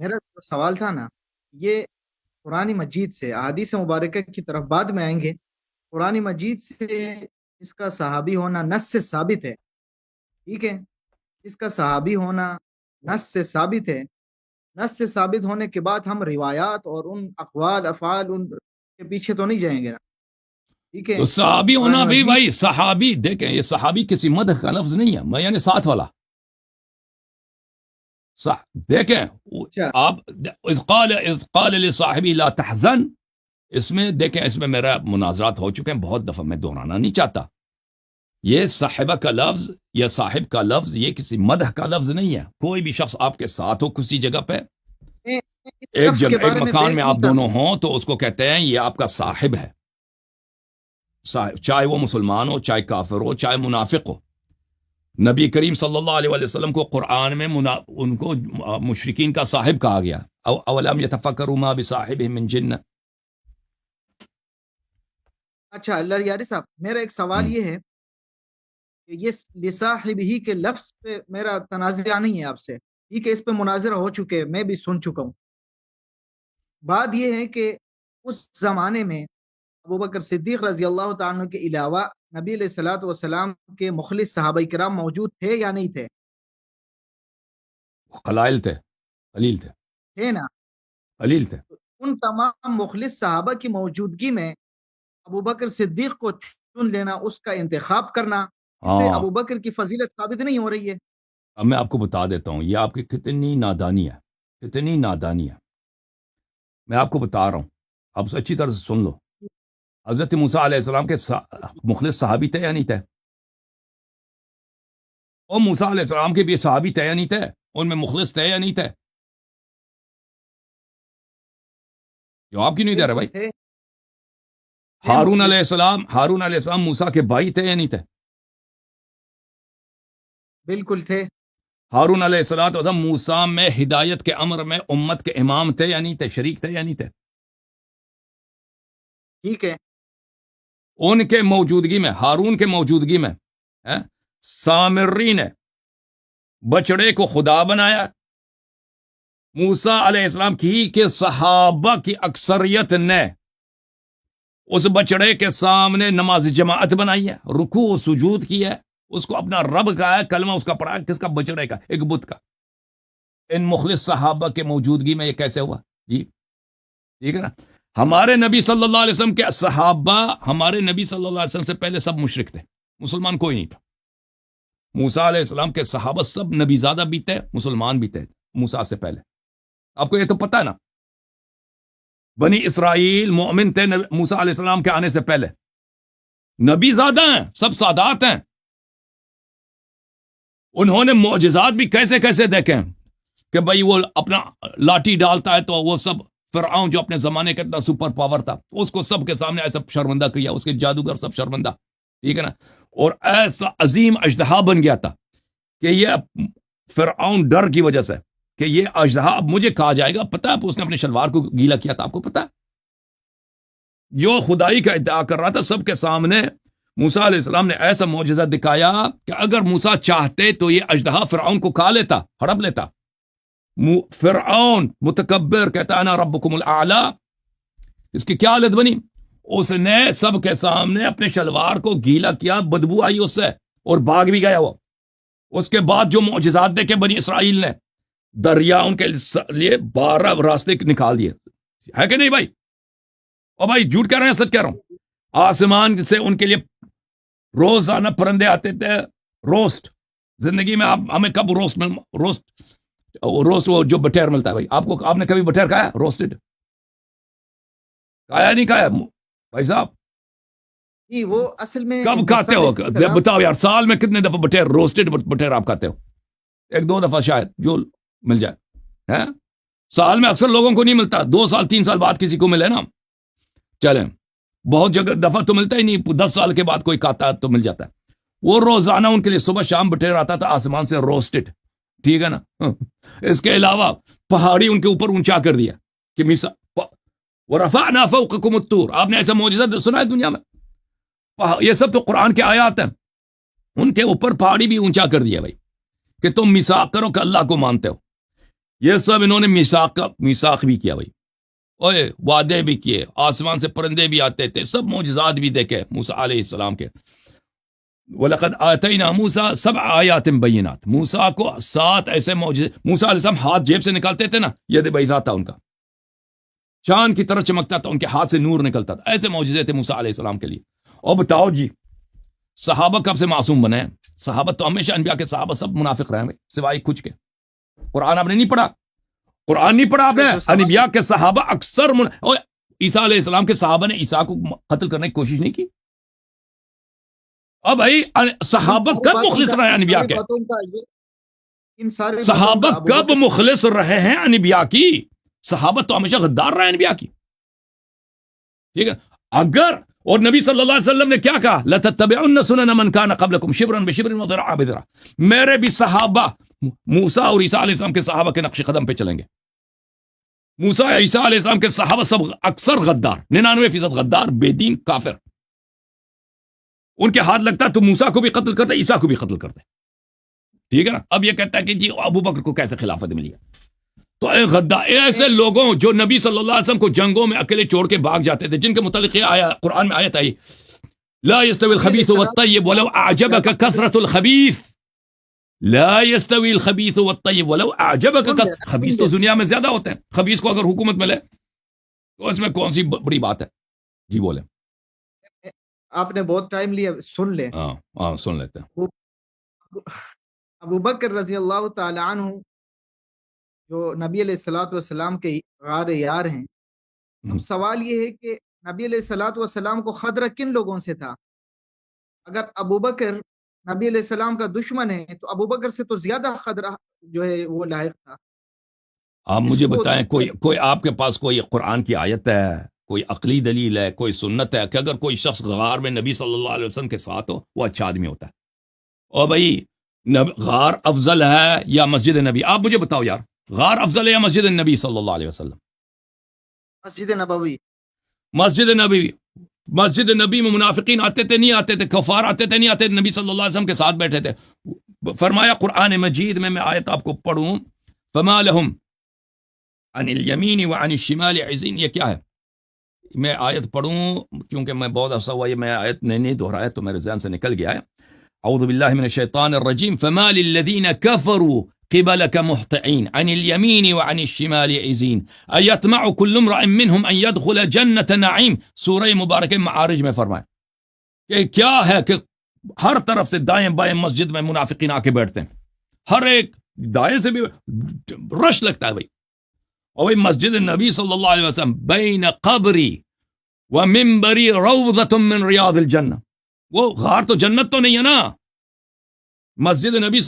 میرا جو سوال تھا نا، یہ قرآن مجید سے احادیث مبارکہ کی طرف بعد میں آئیں گے۔ قرآن مجید سے اس کا صحابی ہونا نص سے ثابت ہے، ٹھیک ہے؟ اس کا صحابی ہونا نص سے ثابت ہے۔ نص سے ثابت ہونے کے بعد ہم روایات اور ان اقوال افعال ان کے پیچھے تو نہیں جائیں گے نا، ٹھیک ہے؟ تو صحابی قرآن ہونا بھی مجید بھائی، صحابی دیکھیں، یہ صحابی کسی مدح کا لفظ نہیں ہے، میں یعنی ساتھ والا دیکھیں اچھا آپ، اذ قال لصاحبی لا تحزن، اس میں دیکھیں، اس میں میرا مناظرات ہو چکے ہیں بہت دفعہ، میں دہرانا نہیں چاہتا۔ یہ صاحبہ کا لفظ یا صاحب کا لفظ یہ کسی مدح کا لفظ نہیں ہے۔ کوئی بھی شخص آپ کے ساتھ ہو کسی جگہ پہ، میں اس ایک لفظ کے جگہ ایک بارے میں مکان میں بحث آپ نہیں کر دونوں ہوں، تو اس کو کہتے ہیں یہ آپ کا صاحب ہے، چاہے وہ مسلمان ہو، چاہے کافر ہو، چاہے منافق ہو۔ نبی کریم صلی اللہ علیہ وسلم کو قرآن میں ان کو مشرکین کا صاحب کہا گیا، اولم یتفکروا ما بصاحبہم من جنہ۔ اچھا اللہ یاری صاحب، میرا ایک سوال یہ ہے کہ یہ لصاحب ہی کے لفظ پہ میرا تنازع نہیں ہے آپ سے، ٹھیک ہے؟ اس پہ مناظرہ ہو چکے، میں بھی سن چکا ہوں۔ بات یہ ہے کہ اس زمانے میں ابوبکر صدیق رضی اللہ تعالیٰ عنہ کے علاوہ نبی علیہ الصلوۃ والسلام کے مخلص صحابہ کرام موجود تھے یا نہیں تھے؟ قلائل تھے، قلیل تھے، تھے نا؟ قلیل تھے۔ تو ان تمام مخلص صحابہ کی موجودگی میں ابوبکر صدیق کو چن لینا، اس کا انتخاب کرنا، اس سے ہاں، ابوبکر کی فضیلت ثابت نہیں ہو رہی ہے؟ اب میں آپ کو بتا دیتا ہوں یہ آپ کی کتنی نادانی ہے، کتنی نادانی ہے۔ میں آپ کو بتا رہا ہوں، آپ اسے اچھی طرح سے سن لو۔ حضرت موسیٰ علیہ السلام کے مخلص صحابی تھے یا نہیں تھے؟ اور موسیٰ علیہ السلام کے بھی صحابی تھے یا نہیں تھے؟ ان میں مخلص تھے یا نہیں تھے؟ جواب کیوں نہیں دے رہے بالکل بھائی؟ تھے، تھے ہارون علیہ مخلص، السلام، ہارون علیہ السلام موسیٰ کے بھائی تھے یا نہیں تھے؟ بالکل تھے۔ ہارون علیہ السلام موسیٰ میں ہدایت کے امر میں امت کے امام تھے یا نہیں تھے؟ شریک تھے یا نہیں تھے؟ ٹھیک ہے، ان کے موجودگی میں، ہارون کے موجودگی میں سامری نے بچڑے کو خدا بنایا۔ موسیٰ علیہ السلام کی کے صحابہ کی اکثریت نے اس بچڑے کے سامنے نماز جماعت بنائی ہے، رکوع و سجود کی ہے، اس کو اپنا رب کہا ہے، کلمہ اس کا پڑھا ہے، کس کا؟ بچڑے کا، ایک بت کا۔ ان مخلص صحابہ کے موجودگی میں یہ کیسے ہوا؟ جی ٹھیک ہے نا؟ ہمارے نبی صلی اللہ علیہ وسلم کے صحابہ، ہمارے نبی صلی اللہ علیہ وسلم سے پہلے سب مشرک تھے، مسلمان کوئی نہیں تھا۔ موسیٰ علیہ السلام کے صحابہ سب نبی زادہ بھی تھے، مسلمان بھی تھے موسیٰ سے پہلے۔ آپ کو یہ تو پتہ ہے نا، بنی اسرائیل مومن تھے موسیٰ علیہ السلام کے آنے سے پہلے، نبی زادہ ہیں، سب سادات ہیں۔ انہوں نے معجزات بھی کیسے کیسے دیکھے ہیں کہ بھئی وہ اپنا لاٹھی ڈالتا ہے تو وہ سب، فرعون جو اپنے زمانے کا اتنا سپر پاور تھا، اس کو سب کے سامنے ایسا شرمندہ کیا، اس کے جادوگر سب شرمندہ، ٹھیک ہے نا؟ اور ایسا عظیم اژدہا بن گیا تھا کہ یہ فرعون ڈر کی وجہ سے کہ یہ اژدہا اب مجھے کھا جائے گا، پتہ ہے اس نے اپنے شلوار کو گیلا کیا تھا، آپ کو پتہ ہے؟ جو خدائی کا ادعا کر رہا تھا سب کے سامنے، موسیٰ علیہ السلام نے ایسا معجزہ دکھایا کہ اگر موسیٰ چاہتے تو یہ اژدہا فرعون کو کھا لیتا، ہڑپ لیتا۔ فرعون متکبر کہتا ہے انا ربکم الاعلی، اس کی کیا حالت بنی؟ اس نے سب کے سامنے اپنے شلوار کو گیلا کیا، بدبو آئی اس سے، اور بھاگ بھی گیا وہ۔ اس کے بعد جو معجزات دیکھے بنی اسرائیل نے، دریا ان کے لیے 12 راستے نکال دیے، ہے کہ نہیں بھائی؟ اور بھائی جھوٹ کہہ رہے ہیں سچ کہہ رہا ہوں؟ آسمان سے ان کے لیے روزانہ پرندے آتے تھے، روسٹ۔ زندگی میں ہمیں کب روسٹ وہ جو بٹیر ملتا ہے بھائی، آپ نے کبھی بٹیر کھایا؟ روسٹڈ کھایا نہیں کھایا بھائی صاحب؟ جی وہ اصل میں کب کھاتے ہو بتاؤ یار، سال میں کتنے دفعہ بٹیر، روسٹڈ بٹیر آپ کھاتے ہو؟ 1-2 دفعہ شاید جو مل جائے ہے، سال میں اکثر لوگوں کو نہیں ملتا، 2 سال 3 سال بعد کسی کو ملے نا، چلیں بہت جگہ دفعہ تو ملتا ہی نہیں، 10 سال کے بعد کوئی کھاتا ہے تو مل جاتا ہے۔ وہ روزانہ ان کے لیے صبح شام بٹیر آتا تھا آسمان سے، روسٹڈ، ٹھیک ہے نا؟ اس کے علاوہ پہاڑی ان کے اوپر اونچا کر دیا کہ وَرَفَعْنَا فَوْقَكُمُ الطُّورَ، آپ نے ایسا معجزہ سنا ہے دنیا میں؟ یہ سب تو قرآن کے آیات ہیں، ان کے اوپر پہاڑی بھی اونچا کر دیا بھائی کہ تم میثاق کرو کہ اللہ کو مانتے ہو۔ یہ سب انہوں نے میثاق بھی کیا بھائی، اوے وعدے بھی کیے، آسمان سے پرندے بھی آتے تھے، سب معجزات بھی دیکھے موسیٰ علیہ السلام کے. وَلَقَدْ آتَيْنَا مُوسَىٰ 7 آیات بینات، موسیٰ کو 7 ایسے معجزے. موسیٰ علیہ السلام ہاتھ جیب سے نکالتے تھے نا، ید بیضا تھا ان کا، چاند کی طرح چمکتا تھا، ان کے ہاتھ سے نور نکلتا تھا. ایسے معجزے تھے موسیٰ علیہ السلام کے لیے. اور بتاؤ جی صحابہ کب سے معصوم بنے ہیں؟ صحابہ تو ہمیشہ انبیاء کے صحابہ سب منافق رہے ہیں سوائے کچھ کے. قرآن آپ نے نہیں پڑھا؟ قرآن نہیں پڑھا آپ نے؟ انبیاء کے صحابہ اکثر اور عیسیٰ علیہ السلام کے صحابہ نے عیسیٰ کو قتل کرنے کی کوشش نہیں کی. اب بھائی صحابہ کب مخلص رہے ہیں انبیاء کے؟ صحابہ کب مخلص رہے ہیں انبیاء کی؟ صحابہ تو ہمیشہ غدار رہے ہیں انبیاء کی. ٹھیک ہے، اگر اور نبی صلی اللہ علیہ وسلم نے کیا کہا؟ لَتَتَّبِعُنَّ سُنَنَ مَنْ كَانَ قَبْلَكُمْ شِبْرًا بِشِبْرٍ وَذِرَاعًا بِذِرَاعٍ. میرے بھی صحابہ موسیٰ اور عیسیٰ علیہ السلام کے صحابہ کے نقش قدم پہ چلیں گے. موسیٰ عیسیٰ علیہ السلام کے صحابہ سب اکثر غدار، 99% غدار، بے دین، کافر. ان کے ہاتھ لگتا تو موسیٰ کو بھی قتل کرتے، عیسیٰ کو بھی قتل کرتے. ٹھیک ہے نا. اب یہ کہتا ہے کہ جی ابو بکر کو کیسے خلافت ملی ہے؟ تو اے غدار، ایسے لوگوں جو نبی صلی اللہ علیہ وسلم کو جنگوں میں اکیلے چھوڑ کے بھاگ جاتے تھے، جن کے متعلق یہ آیا قرآن میں آیت آئی لا يستوي الخبيث والطيب ولو اعجبك كثرة الخبيث. لا يستوي الخبيث والطيب ولو اعجبك خبیث تو دنیا میں زیادہ ہوتے ہیں. خبیث کو اگر حکومت ملے تو اس میں کون سی بڑی بات ہے؟ جی بولیں. آپ نے بہت ٹائم لیا، سن لیں. ہاں سن لیتے ہیں. ابو بکر رضی اللہ تعالی عنہ جو نبی علیہ الصلوۃ والسلام کے غار یار ہیں. اب سوال یہ ہے کہ نبی علیہ الصلوۃ والسلام کو خطرہ کن لوگوں سے تھا؟ اگر ابو بکر نبی علیہ السلام کا دشمن ہے تو ابو بکر سے تو زیادہ خطرہ جو ہے وہ لاحق تھا. آپ مجھے بتائیں کوئی آپ کے پاس کوئی قرآن کی آیت ہے، کوئی عقلی دلیل ہے، کوئی سنت ہے کہ اگر کوئی شخص غار میں نبی صلی اللہ علیہ وسلم کے ساتھ ہو وہ اچھا آدمی ہوتا ہے؟ اور بھائی غار افضل ہے یا مسجد نبی؟ آپ مجھے بتاؤ یار، غار افضل ہے یا مسجد نبی صلی اللہ علیہ وسلم؟ مسجد نبوی. مسجد نبی میں منافقین آتے تھے نہیں آتے تھے؟ کفار آتے تھے نہیں آتے تھے؟ نبی صلی اللہ علیہ وسلم کے ساتھ بیٹھے تھے. فرمایا قرآن مجید میں آیت آپ کو پڑھوں، فما لهم عن الیمین وعن الشمال عزین. یہ کیا ہے؟ میں آیت پڑھوں کیونکہ میں بہت عرصہ ہوا یہ میں آیت نہیں دہرایا تو میرے ذہن سے نکل گیا ہے. اعوذ باللہ من الشیطان الرجیم. فما للذین کفروا قبلك مهطعين عن اليمين وعن الشمال عزين أيطمع كل امرئ منهم أن يدخل جنة نعيم. سورہ مبارکہ معارج میں فرمائے کہ کیا ہے کہ ہر طرف سے دائیں بائیں مسجد میں منافقین آ کے بیٹھتے ہیں، ہر ایک دائیں سے بھی رش لگتا ہے بھائی. اور بھائی مسجد نبی صلی اللہ علیہ وسلم بین قبری و منبری روضۃ من ریاض الجنہ. وہ غار تو جنت تو نہیں ہے نا. مسجد نبی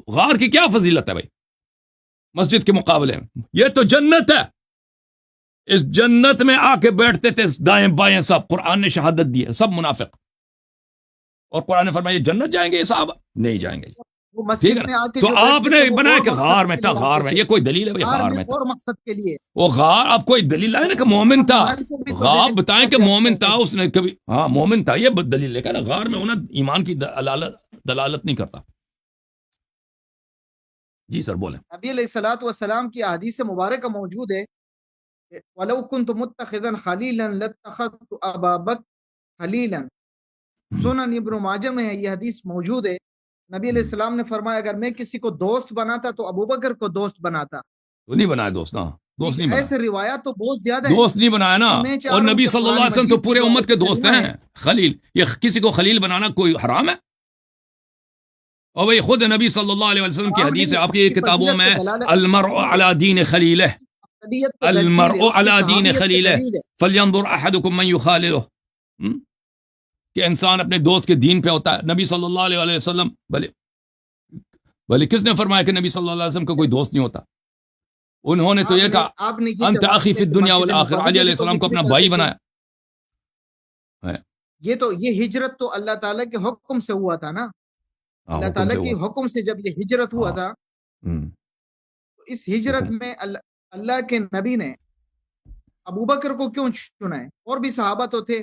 غار کی کیا فضیلت ہے بھائی مسجد کے مقابلے میں؟ یہ تو جنت ہے. اس جنت میں آ کے بیٹھتے تھے دائیں بائیں سب. قرآن نے شہادت دی ہے سب منافق، اور قرآن نے فرمایا جنت جائیں گے یہ صحابہ؟ نہیں جائیں گے. ٹھیک ہے نا. تو آپ نے بنایا کہ غار میں تھا، غار میں، یہ کوئی دلیل ہے بھائی؟ غار میں تھا مقصد کے لیے وہ غار. آپ کوئی دلیل ہے نا کہ مومن تھا؟ آپ بتائیں کہ مومن تھا اس نے کبھی؟ ہاں مومن تھا، یہ دلیل ہے کہ نا غار میں ہونا ایمان کی دلالت نہیں کرتا. جی سر بولیں. نبی علیہ الصلوۃ والسلام کی احادیث مبارکہ موجود ہے وَلَوْ كُنْتُ مُتَّخِذًا خَلِيلًا لَاتَّخَذْتُ أَبَا بَكْرٍ خَلِيلًا. سنن ابن ماجہ میں ہے یہ حدیث موجود ہے. نبی علیہ السلام نے فرمایا اگر میں کسی کو دوست بناتا تو ابو بکر کو دوست بناتا. تو نہیں بنایا دوست نا، دوست نہیں بنایا. ایسے روایات تو بہت زیادہ دوست نہیں بنایا نا. اور نبی صلی اللہ علیہ وسلم تو پورے امت کے دوست ہیں. خلیل، یہ کسی کو خلیل بنانا کوئی حرام ہے؟ اور بھئی خود نبی صلی اللہ علیہ وسلم کی حدیث ہے آپ کی کتابوں میں، المرء علی دین خلیلہ، المرء علی دین خلیلہ فلینظر احدکم من یخاللہ. کہ انسان اپنے دوست کے دین پہ ہوتا ہے. نبی صلی اللہ علیہ وسلم بھلے کس نے فرمایا کہ نبی صلی اللہ علیہ وسلم کا کوئی دوست نہیں ہوتا؟ انہوں نے تو یہ کہا انت اخی فی الدنیا والآخرہ. علی علیہ السلام کو اپنا بھائی بنایا. یہ ہجرت تو اللہ تعالیٰ کے حکم سے ہوا تھا نا. اللہ تعالیٰ کی حکم سے جب یہ ہجرت ہوا تھا تو اس ہجرت میں اللہ کے نبی نے ابو بکر کو کیوں چنا ہے؟ اور بھی صحابہ تو تھے.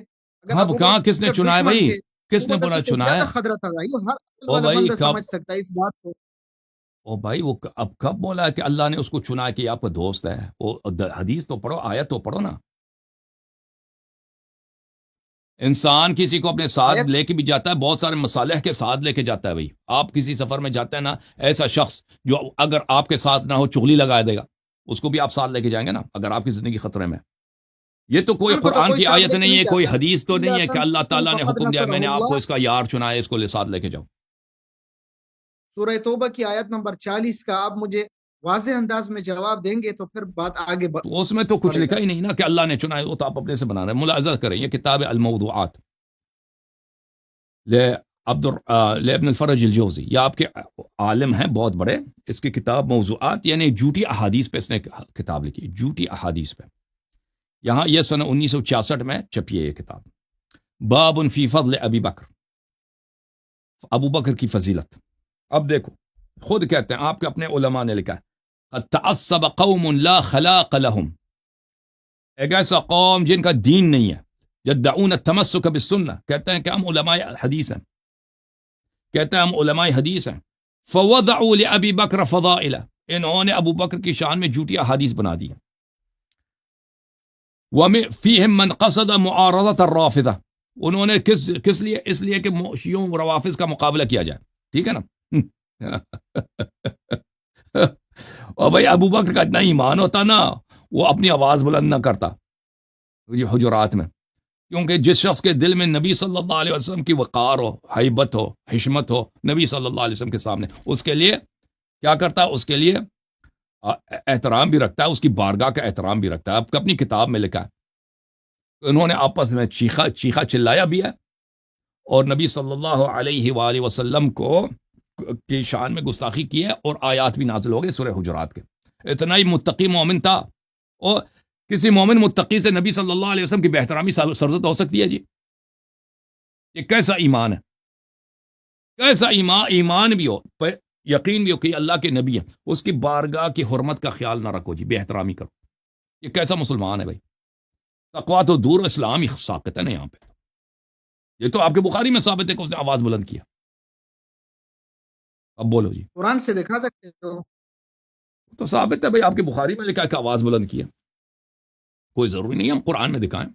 کہاں کس نے چنا ہے بھائی؟ کس نے چنا ہے؟ خطرہ تھا بھائی، ہر بندہ سمجھ سکتا ہے اس بات کو. او بھائی وہ اب کب بولا ہے کہ اللہ نے اس کو چنا کہ آپ کا دوست ہے؟ وہ حدیث تو پڑھو، آیت تو پڑھو نا. انسان کسی کو اپنے ساتھ آیت لے کے بھی جاتا ہے، بہت سارے مصالح کے ساتھ لے کے جاتا ہے. بھائی آپ کسی سفر میں جاتے ہیں نا، ایسا شخص جو اگر آپ کے ساتھ نہ ہو چغلی لگا دے گا، اس کو بھی آپ ساتھ لے کے جائیں گے نا اگر آپ کی زندگی خطرے میں. یہ تو کوئی قرآن کو تو قرآن کوئی کی ساتھ آیت لے کے نہیں نہیں ہے، کوئی جاتا. حدیث تو نہیں اللہ ہے کہ اللہ تنصروا تعالیٰ نے فقد حکم دیا نصرہ میں نے آپ کو اللہ. اس کا یار چنا ہے، اس کو لے ساتھ لے کے جاؤ. سورہ توبہ کی آیت نمبر 40 کا آپ مجھے واضح انداز میں جواب دیں گے تو پھر بات آگے تو اس میں تو کچھ بڑھے گا. لکھا ہی نہیں نا کہ اللہ نے چنا ہے، وہ تو آپ اپنے سے بنا رہے ہیں. ملاحظہ کریں، یہ کتاب الموضوعات ابن الفرج الجوزی، یہ آپ کے عالم ہیں بہت بڑے. اس کی کتاب موضوعات یعنی جھوٹی احادیث پہ اس نے کتاب لکھی، جھوٹی احادیث پہ. یہاں یہ سن 1966 میں چھپی ہے یہ کتاب. باب فی فضل ابی بکر، ابو بکر کی فضیلت. اب دیکھو، خود کہتے ہیں، آپ کے اپنے علماء نے لکھا ہے، قد تعصب قوم لا خلاق لهم، ایک ایسا قوم جن کا دین نہیں ہے. یدعون التمسک بالسنہ، کہتے ہیں کہ ہم علماء حدیث ہیں، کہتے ہیں ہم علماء حدیث ہیں. فوضعوا لأبی بکر فضائلہ، انہوں نے ابو بکر کی شان میں جھوٹی احادیث بنا دی ہیں. وفیہم من قصد معارضۃ الرافضہ، انہوں نے کس لیے؟ اس لیے کہ شیعوں روافض کا مقابلہ کیا جائے. ٹھیک ہے نا؟ اور بھائی ابو بکر کا اتنا ایمان ہوتا نا، وہ اپنی آواز بلند نہ کرتا یہ حجرات میں. کیونکہ جس شخص کے دل میں نبی صلی اللہ علیہ وسلم کی وقار ہو، حیبت ہو، حشمت ہو نبی صلی اللہ علیہ وسلم کے سامنے، اس کے لیے کیا کرتا ہے؟ اس کے لیے احترام بھی رکھتا ہے، اس کی بارگاہ کا احترام بھی رکھتا ہے. آپ اپنی کتاب میں لکھا ہے انہوں نے آپس میں چیخا چلایا بھی ہے، اور نبی صلی اللہ علیہ وآلہ وسلم کو کی شان میں گستاخی کی ہے، اور آیات بھی نازل ہو گئے سورہ حجرات کے. اتنا ہی متقی مومن تھا. اور کسی مومن متقی سے نبی صلی اللہ علیہ وسلم کی بے احترامی سرزد ہو سکتی ہے؟ جی یہ کیسا ایمان ہے، کیسا ایمان بھی ہو، یقین بھی ہو کہ اللہ کے نبی ہیں، اس کی بارگاہ کی حرمت کا خیال نہ رکھو جی، بے احترامی کرو. یہ کیسا مسلمان ہے بھائی؟ تقویٰ تو دور، اسلام ہی ساقط ہے نا یہاں پہ. یہ تو آپ کے بخاری میں ثابت ہے کہ اس نے آواز بلند کیا. اب بولو جی. قرآن سے دکھا سکتے ہو؟ تو ثابت ہے بھائی، آپ کے بخاری میں لکھا کہ آواز بلند کیا. کوئی ضروری نہیں ہم قرآن میں دکھائیں،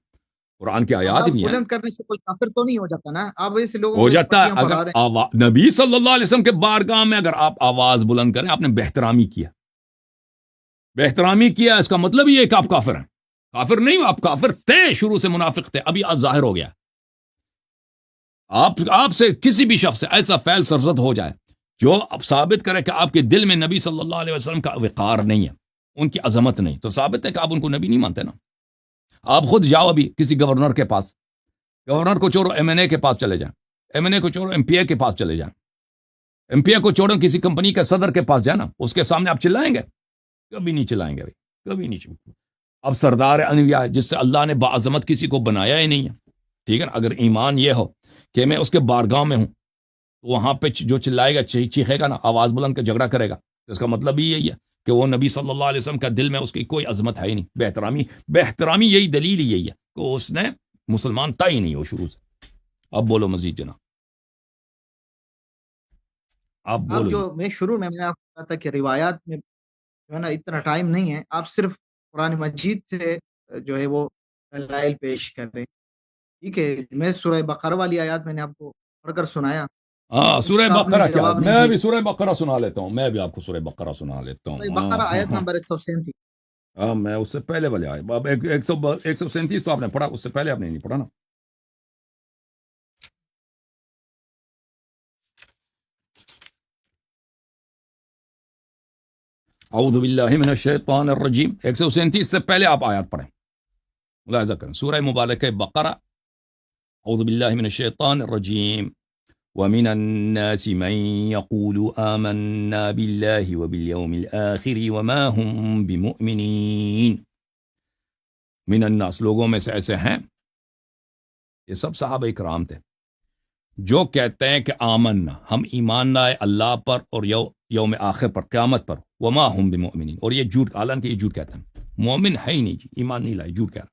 قرآن کی آیات آواز بھی ہیں. بلند کرنے سے کوئی کافر تو نہیں ہو جاتا نا؟ آپ ایسے لوگوں ہو کو جاتا ہے پٹیاں اگر پڑھا رہے نبی صلی اللہ علیہ وسلم کے بارگاہ میں اگر آپ آواز بلند کریں، آپ نے بے احترامی کیا، اس کا مطلب یہ ہے کہ آپ کافر ہیں. کافر نہیں، آپ کافر تھے، شروع سے منافق تھے، ابھی آج ظاہر ہو گیا. آپ سے کسی بھی شخص سے ایسا فعل سرزد ہو جائے جو اب ثابت کرے کہ آپ کے دل میں نبی صلی اللہ علیہ وسلم کا وقار نہیں ہے، ان کی عظمت نہیں، تو ثابت ہے کہ آپ ان کو نبی نہیں مانتے نا. آپ خود جاؤ ابھی کسی گورنر کے پاس، گورنر کو چھوڑو ایم این اے کے پاس چلے جائیں، ایم این اے کو چھوڑو ایم پی اے کے پاس چلے جائیں، ایم پی اے کو چھوڑو کسی کمپنی کے صدر کے پاس جائیں نا، اس کے سامنے آپ چلائیں گے؟ کبھی نہیں چلائیں گے بھائی، کبھی نہیں چلائیں. اب سردار انبیاء جس سے اللہ نے باعظمت کسی کو بنایا ہی نہیں ہے، ٹھیک ہے نا؟ اگر ایمان یہ ہو کہ میں اس کے بارگاہ میں ہوں، تو وہاں پہ جو چلائے گا، چیخے گا نا، آواز بلند کا جھگڑا کرے گا، تو اس کا مطلب ہی یہی ہے کہ وہ نبی صلی اللہ علیہ وسلم کا دل میں اس کی کوئی عظمت ہے ہی نہیں. بے احترامی یہی دلیل ہی یہی ہے کہ اس نے مسلمان تھا ہی نہیں ہو شروع سے. اب بولو مزید جناب، آپ آپ بولو جو جی. میں شروع میں نے آپ کو کہا تھا کہ روایات میں جو ہے نا اتنا ٹائم نہیں ہے، آپ صرف قرآن مجید سے جو ہے وہ دلائل پیش کر رہے ہیں. ٹھیک ہے، میں سورہ بقرہ والی آیات میں نے آپ کو پڑھ کر سنایا، ہاں اس سورہ کا آپ نے بقرہ کیا ہے؟ جواب نہیں میں بھی دیا. سورہ بقرہ سنا لیتا ہوں، میں بھی آپ کو سورہ بقرہ سنا لیتا سورہ ہوں. بقرہ ہاں آیت ہاں نمبر 137. ہاں، میں اس سے پہلے والے آئے. اب 137 تو آپ نے پڑھا، اس سے پہلے آپ نے نہیں پڑھا نا. اعوذ باللہ من الشیطان الرجیم، 137 سے پہلے آپ آیات پڑھیں، ملاحظہ کریں. سورہ مبارکہ بقرہ. اعوذ باللہ من الشیطان الرجیم. ومن الناس من يقول آمنا بالله وباليوم الآخر وما هم بمؤمنين. من الناس، لوگوں میں سے ایسے ہیں، یہ سب صحابہ اکرام تھے، جو کہتے ہیں کہ آمنا، ہم ایمان لائے اللہ پر اور یوم آخر پر، قیامت پر. وما هم بمؤمنین، اور یہ جھوٹ، حالانکہ یہ جھوٹ کہتے ہیں، مومن ہے ہی نہیں جی، ایمان نہیں لائے، جھوٹ کہہ رہا.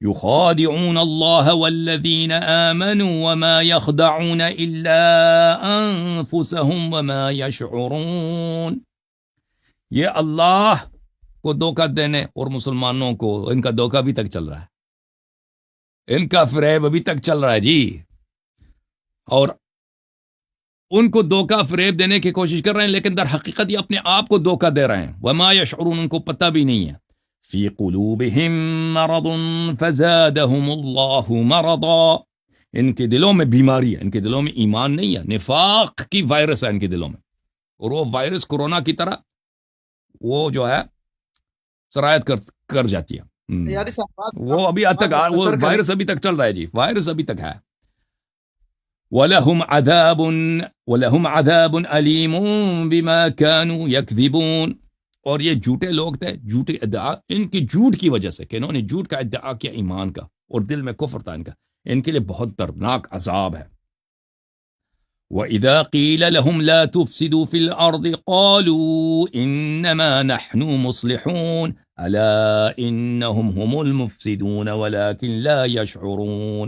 يخادعون الله والذين آمنوا وما يخدعون إلا أنفسهم وما يشعرون. یہ اللہ کو دھوکہ دینے اور مسلمانوں کو ان کا دھوکہ ابھی تک چل رہا ہے، ان کا فریب ابھی تک چل رہا ہے جی، اور ان کو دھوکہ فریب دینے کی کوشش کر رہے ہیں، لیکن در حقیقت یہ اپنے آپ کو دھوکہ دے رہے ہیں. وما یشعرون، ان کو پتہ بھی نہیں ہے. فی قلوبہم مرض فزادہم اللہ مرضا، ان کے دلوں میں بیماری ہے، ان کے دلوں میں ایمان نہیں ہے، نفاق کی وائرس ہے ان کے دلوں میں، اور وہ وائرس کورونا کی طرح وہ جو ہے سرایت کر جاتی ہے. یاری صاحب وہ ابھی تک وہ وائرس ابھی تک چل رہا ہے جی، وائرس ابھی تک ہے. وَلَهُمْ عَذَابٌ أَلِيمٌ بِمَا كَانُوا يَكْذِبُونَ. اور یہ جھوٹے لوگ تھے، جھوٹے ادعا، ان کی جھوٹ کی وجہ سے کہ انہوں نے جھوٹ کا ادعا کیا ایمان کا، اور دل میں کفر تھا ان کے لیے بہت دردناک عذاب ہے. وَإِذَا قِيلَ لَهُمْ لَا تُفْسِدُوا فِي الْأَرْضِ قَالُوا إِنَّمَا نَحْنُ مُصْلِحُونَ أَلَا إِنَّهُمْ هُمُ الْمُفْسِدُونَ وَلَكِنْ لَا يَشْعُرُونَ.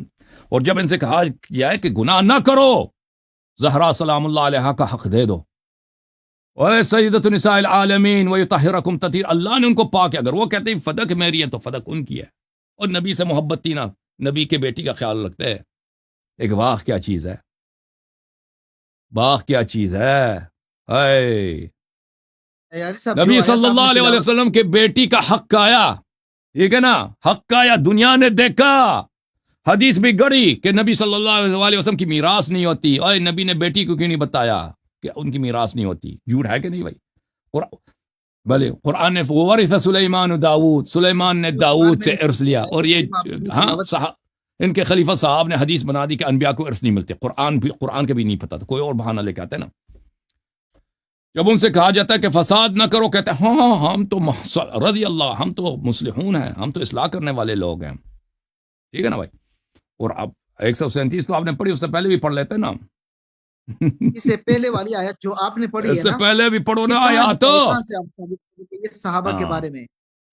اور جب ان سے کہا گیا ہے کہ گناہ نہ کرو، زہرا سلام اللہ علیہا کا حق دے دو، اے سیدۃ نساء العالمین ویطہرکم تطہیر، اللہ نے ان کو پاک ہے. اگر وہ کہتے ہیں فدق میری ہے تو فدق ان کی ہے، اور نبی سے محبت تھی نا، نبی کے بیٹی کا خیال رکھتے ہیں. ایک باغ کیا چیز ہے، باغ کیا چیز ہے. اے نبی صلی اللہ علیہ وسلم کے بیٹی کا حق آیا، ٹھیک ہے نا، حق آیا، دنیا نے دیکھا، حدیث بھی گڑی کہ نبی صلی اللہ علیہ وسلم کی میراث نہیں ہوتی. اور نبی نے بیٹی کو کیوں نہیں بتایا کہ ان کی میراث نہیں ہوتی؟ جھوٹ ہے کہ نہیں بھائی؟ بھلے قرآن نے وَوَرِثَ سُلَيْمَانُ داؤد، سلیمان نے داؤد سے ارث لیا، اور یہ ہاں ان کے خلیفہ صاحب نے حدیث بنا دی کہ انبیاء کو ارث نہیں ملتے. قرآن کے بھی نہیں پتا تھا، کوئی اور بہانہ لے کے آتے نا. جب ان سے کہا جاتا ہے کہ فساد نہ کرو، کہتے ہیں ہاں ہم تو رضی اللہ، ہم تو مصلحون ہیں، ہم تو اصلاح کرنے والے لوگ ہیں. ٹھیک ہے نا بھائی؟ اور اب 137 تو آپ نے پڑھی، اس سے پہلے بھی پڑھ لیتے نا، اس سے پہلے والی آیت جو آپ نے پڑھی ہے اس سے نا، پہلے بھی پڑھو نا آیات. یہ صحابہ کے بارے میں،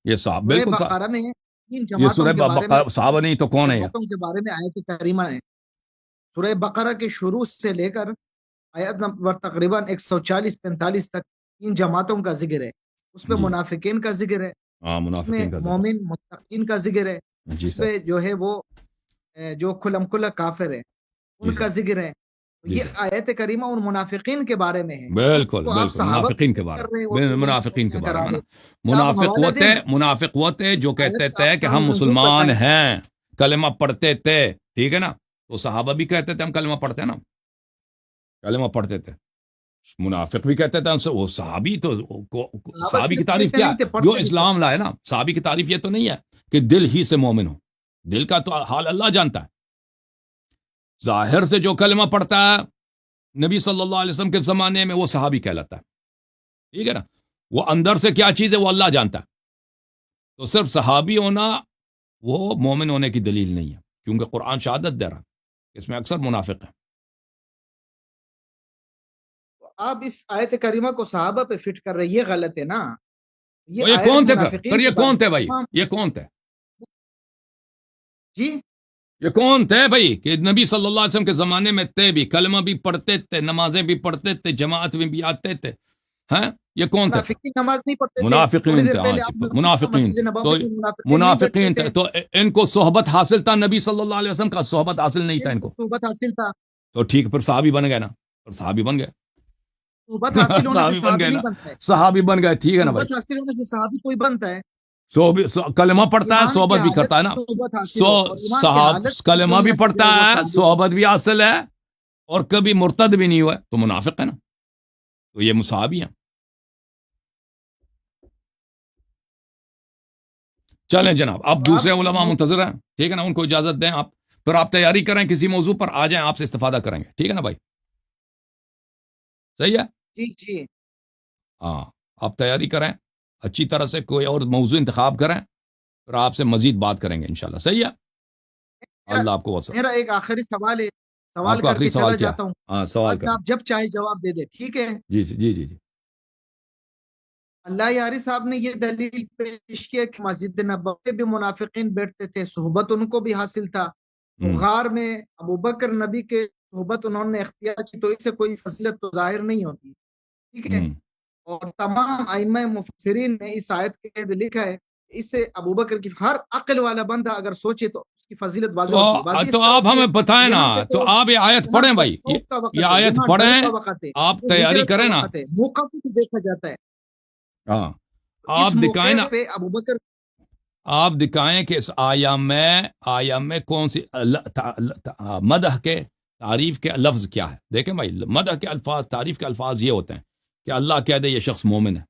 یہ صاحب بالکل بقرہ میں تین یہ جماعتوں سورہ کے بارے میں، صحابہ نہیں تو کون ہے؟ جماعتوں کے بارے میں آیت کریمہ ہے. سورہ بقرہ کے شروع سے لے کر آیت نمبر تقریباً 140-45 تک تین جماعتوں کا ذکر ہے. اس میں منافقین کا ذکر ہے، اس میں مومن متقین کا ذکر ہے، اس میں جو ہے وہ جو کھلم کھلا کافر ہے ان کا ذکر ہے. یہ آیت کریمہ ان منافقین کے بارے میں ہے. بالکل بالکل، منافقین کے بارے میں، منافقین کے بارے میں. منافق وہ تھے جو کہتے تھے کہ ہم مسلمان ہیں، کلمہ پڑھتے تھے، ٹھیک ہے نا. تو صحابہ بھی کہتے تھے ہم کلمہ پڑھتے ہیں نا، کلمہ پڑھتے تھے. منافق بھی کہتے تھے ہم سے. وہ صحابی تو صحابی کی تعریف کیا ہے؟ جو اسلام لائے نا، صحابی کی تعریف یہ تو نہیں ہے کہ دل ہی سے مومن ہو، دل کا تو حال اللہ جانتا ہے. ظاہر سے جو کلمہ پڑھتا ہے نبی صلی اللہ علیہ وسلم کے زمانے میں وہ صحابی کہلاتا ہے، ٹھیک ہے نا. وہ اندر سے کیا چیز ہے وہ اللہ جانتا ہے. تو صرف صحابی ہونا وہ مومن ہونے کی دلیل نہیں ہے، کیونکہ قرآن شہادت دے رہا اس میں اکثر منافق ہیں. آپ اس آیت کریمہ کو صحابہ پہ فٹ کر رہے، یہ غلط ہے نا. یہ کون تھے پھر؟ یہ کون تھے بھائی؟ یہ کون تھے جی؟ یہ کون تھے بھائی کہ نبی صلی اللہ علیہ وسلم کے زمانے میں تھے بھی، کلمہ بھی پڑھتے تھے، نمازیں بھی پڑھتے تھے، جماعت میں بھی آتے تھے؟ ہیں یہ کون تھے؟ نماز نہیں پڑھتے، منافقین تھے. منافقین تو منافقین تھے. تو ان کو صحبت حاصل تھا، نبی صلی اللہ علیہ وسلم کا صحبت حاصل نہیں تھا ان کو. صحبت حاصل تھا تو ٹھیک، پھر صحابی بن گئے نا، پھر صحابی بن گئے، صحبت حاصل ہونے سے صحابی بن گئے نا، بنتا ہے. صحابی بن گئے، ٹھیک ہے نا بھائی. صحبت حاصل ہونے سے صحابی کوئی بنتا ہے، کلمہ پڑھتا ہے، صحبت بھی کرتا ہے نا. کلمہ بھی پڑھتا ہے، صحبت بھی حاصل ہے، اور کبھی مرتد بھی نہیں ہوا ہے، تو منافق ہے نا. تو یہ مصحابی ہیں. چلیں جناب، اب دوسرے علماء منتظر ہیں، ٹھیک ہے نا، ان کو اجازت دیں آپ. پھر آپ تیاری کریں کسی موضوع پر، آ جائیں، آپ سے استفادہ کریں گے، ٹھیک ہے نا بھائی؟ صحیح ہے جی جی. ہاں، آپ تیاری کریں اچھی طرح سے، کوئی اور موضوع انتخاب کریں، پھر آپ سے مزید بات کریں گے انشاءاللہ. صحیح ہے. اللہ آپ کو وفق. میرا ایک آخری سوال ہے، سوال آپ کا کر آخری کے سوال چلا کیا؟ جاتا ہوں. ہاں، سوال کریں. آپ جب چاہے جواب دے دیں، ٹھیک ہے؟ جی جی جی جی. اللہ یاری صاحب نے یہ دلیل پیش کیا کہ مسجد نبوی بھی منافقین بیٹھتے تھے، صحبت ان کو بھی حاصل تھا، تو غار میں ابوبکر نبی کے صحبت انہوں نے اختیار کی، تو اس سے کوئی فضیلت تو ظاہر نہیں ہوتی، ٹھیک ہے۔ اور تمام ائمہ مفسرین نے اس آیت کے لکھا ہے، اس سے ابوبکر کی ہر عقل والا بندہ اگر سوچے تو اس کی فضیلت واضح ہوتی ہے۔ تو آپ ہمیں بتائیں نا، تو آپ یہ آیت پڑھیں بھائی، یہ آیت پڑھیں، آپ تیاری کریں نا، موقع بھی دیکھا جاتا ہے۔ ہاں آپ دکھائیں نا، ابوبکر آپ دکھائیں کہ اس آیا میں کون سی مدح کے تعریف کے لفظ کیا ہے۔ دیکھیں بھائی، مدح کے الفاظ، تعریف کے الفاظ یہ ہوتے ہیں کہ اللہ کہہ دے یہ شخص مومن ہے،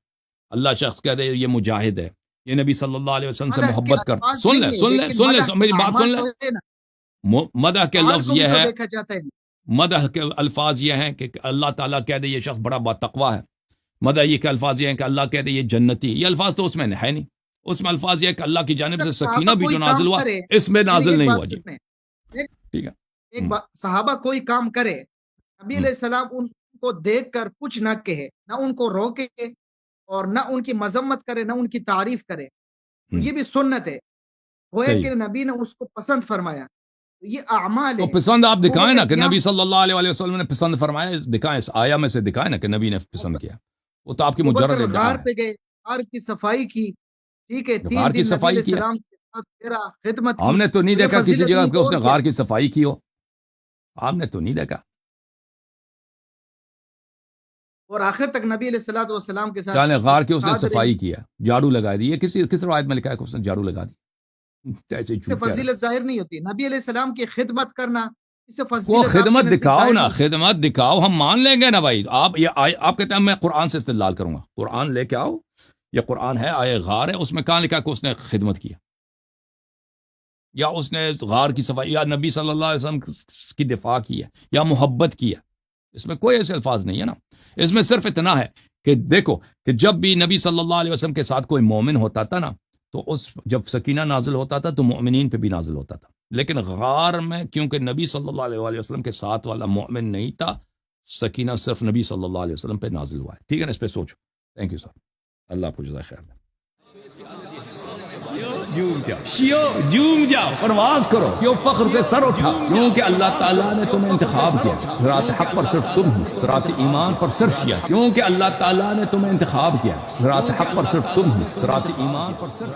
اللہ شخص کہہ دے یہ مجاہد ہے، یہ نبی صلی اللہ علیہ وسلم سے محبت کر، سن لیں میری بات سن لیں۔ مدح کے لفظ یہ ہے، مدح کے الفاظ یہ ہیں کہ اللہ تعالیٰ کہہ دے یہ شخص بڑا باتقوا ہے، مدح یہ کہ الفاظ یہ ہیں کہ اللہ کہہ دے یہ جنتی، یہ الفاظ تو اس میں ہے نہیں، اس میں الفاظ یہ ہے کہ اللہ کی جانب سے سکینہ بھی جو نازل ہوا اس میں نازل نہیں ہوا۔ جی ٹھیک ہے، ایک بات، صحابہ کوئی کام کرے، نبی علیہ السلام ان کو دیکھ کر کچھ نہ کہے، نہ ان کو روکے اور نہ ان کی مذمت کرے، نہ ان کی تعریف کرے، یہ بھی سنت ہے، وہ ہے کہ نبی نے اس کو پسند فرمایا، یہ اعمال تو پسند آپ دکھائیں نا کہ نبی صلی اللہ علیہ وسلم نے پسند فرمایا، دکھائیں اس آیا میں سے، دکھائیں نا کہ نبی نے پسند کیا، وہ تو آپ کی مجرد ادعا غار ہے۔ پہ گئے، غار کی صفائی کی، ٹھیک ہے، غار کی صفائی کی خدمت کی، ہم نے تو نہیں دیکھا کسی جگہ کہ اس نے غار کی صفائی کی ہو، آپ نے تو نہیں دیکھا۔ اور آخر تک نبی علیہ الصلوۃ والسلام کے ساتھ غار کی اس نے صفائی کیا، جھاڑو لگا دی، یہ کس روایت میں لکھا ہے کہ اس نے جھاڑو لگا دی؟ ایسے اس سے فضیلت ظاہر نہیں ہوتی، نبی علیہ السلام کی خدمت کرنا، اس سے وہ فضیلت خدمت دکھاؤ نا، خدمت دکھاؤ، ہم مان لیں گے نا بھائی۔ آپ کہتے ہیں میں قرآن سے استدلال کروں گا، قرآن لے کے آؤ، یہ قرآن ہے، آئے غار ہے، اس میں کہاں لکھا کہ اس نے خدمت کیا، یا اس نے غار کی صفائی، یا نبی صلی اللہ علیہ وسلم کی دفاع کی ہے، یا محبت کی ہے؟ اس میں کوئی ایسے الفاظ نہیں ہے نا، اس میں صرف اتنا ہے کہ دیکھو کہ جب بھی نبی صلی اللہ علیہ وسلم کے ساتھ کوئی مومن ہوتا تھا نا، تو جب سکینہ نازل ہوتا تھا تو مومنین پہ بھی نازل ہوتا تھا، لیکن غار میں کیونکہ نبی صلی اللہ علیہ وسلم کے ساتھ والا مومن نہیں تھا، سکینہ صرف نبی صلی اللہ علیہ وسلم پہ نازل ہوا ہے۔ ٹھیک ہے نا، اس پہ سوچو۔ تھینک یو سر، اللہ آپ کو جزائے خیر دے۔ جھوم جاؤ، پرواز کرو، کیوں فخر سے سر اٹھا، کیونکہ اللہ تعالیٰ نے تمہیں انتخاب کیا، صراط حق پر صرف تم ہو، صراط ایمان پر صرف کیا، کیونکہ اللہ تعالیٰ نے تمہیں انتخاب کیا، صراط حق پر صرف تم ہو، صراط ایمان پر صرف